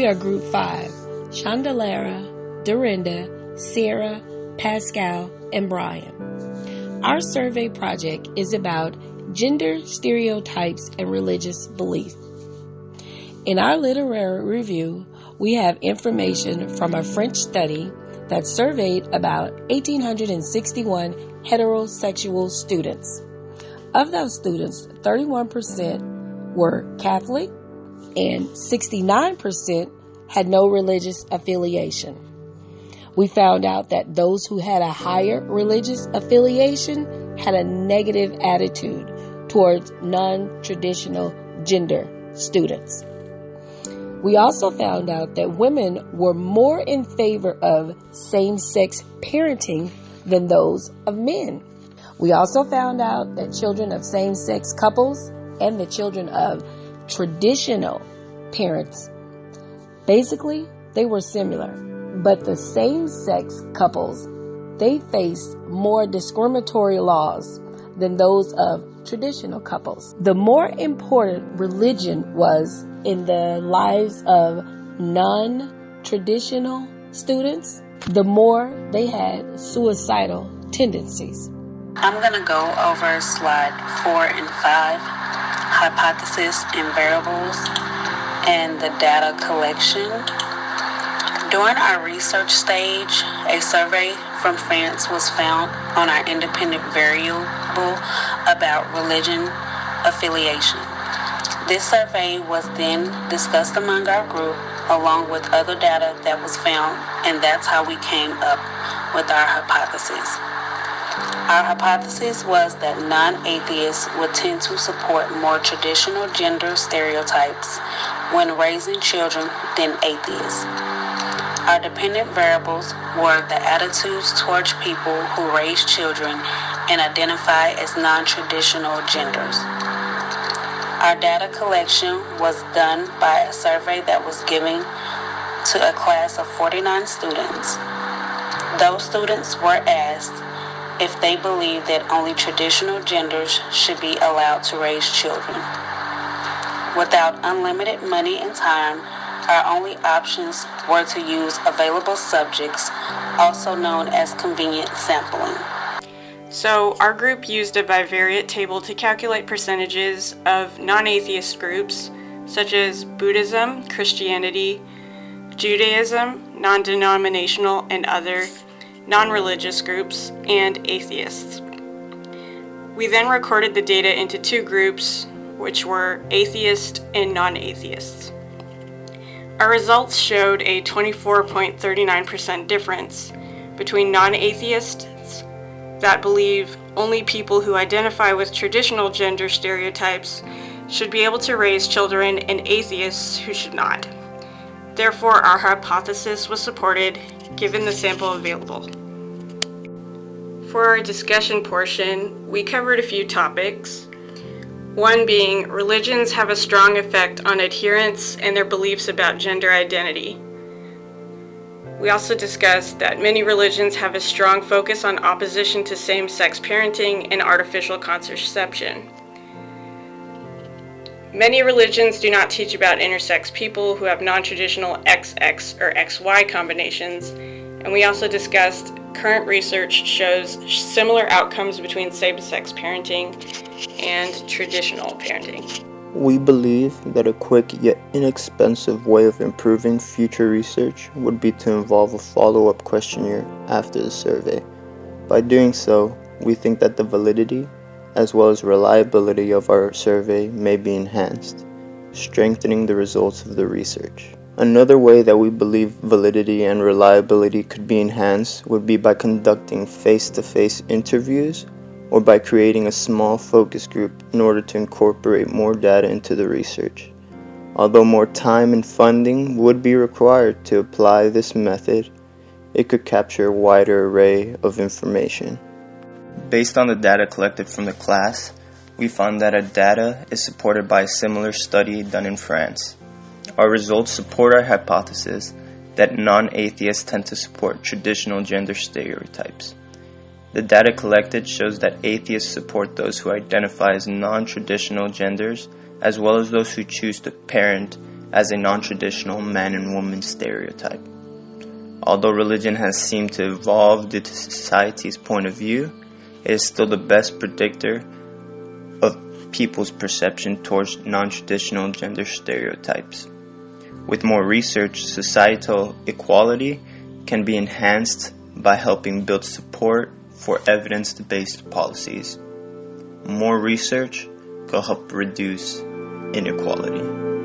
We are Group 5, Chandalara, Dorinda, Sarah, Pascal, and Brian. Our survey project is about gender stereotypes and religious belief. In our literary review, we have information from a French study that surveyed about 1,861 heterosexual students. Of those students, 31% were Catholic and 69% had no religious affiliation. We found out that those who had a higher religious affiliation had a negative attitude towards non-traditional gender students. We also found out that women were more in favor of same-sex parenting than those of men. We also found out that children of same-sex couples and the children of traditional parents, basically, they were similar. But the same-sex couples, they faced more discriminatory laws than those of traditional couples. The more important religion was in the lives of non-traditional students, the more they had suicidal tendencies. I'm going to go over slide 4 and 5, hypothesis and variables, and the data collection. During our research stage, a survey from France was found on our independent variable about religion affiliation. This survey was then discussed among our group along with other data that was found, and that's how we came up with our hypothesis. Our hypothesis was that non-atheists would tend to support more traditional gender stereotypes when raising children than atheists. Our dependent variables were the attitudes towards people who raise children and identify as non-traditional genders. Our data collection was done by a survey that was given to a class of 49 students. Those students were asked if they believe that only traditional genders should be allowed to raise children. Without unlimited money and time, our only options were to use available subjects, also known as convenient sampling. So our group used a bivariate table to calculate percentages of non-atheist groups, such as Buddhism, Christianity, Judaism, non-denominational and other non-religious groups, and atheists. We then recorded the data into two groups, which were atheist and non-atheists. Our results showed a 24.39% difference between non-atheists that believe only people who identify with traditional gender stereotypes should be able to raise children and atheists who should not. Therefore, our hypothesis was supported given the sample available. For our discussion portion, we covered a few topics. One being, religions have a strong effect on adherents and their beliefs about gender identity. We also discussed that many religions have a strong focus on opposition to same-sex parenting and artificial contraception. Many religions do not teach about intersex people who have non-traditional XX or XY combinations, and we also discussed current research shows similar outcomes between same-sex parenting and traditional parenting. We believe that a quick yet inexpensive way of improving future research would be to involve a follow-up questionnaire after the survey. By doing so, we think that the validity as well as reliability of our survey may be enhanced, strengthening the results of the research. Another way that we believe validity and reliability could be enhanced would be by conducting face-to-face interviews or by creating a small focus group in order to incorporate more data into the research. Although more time and funding would be required to apply this method, it could capture a wider array of information. Based on the data collected from the class, we found that our data is supported by a similar study done in France. Our results support our hypothesis that non-atheists tend to support traditional gender stereotypes. The data collected shows that atheists support those who identify as non-traditional genders, as well as those who choose to parent as a non-traditional man and woman stereotype. Although religion has seemed to evolve due to society's point of view, it is still the best predictor of people's perception towards non-traditional gender stereotypes. With more research, societal equality can be enhanced by helping build support for evidence-based policies. More research will help reduce inequality.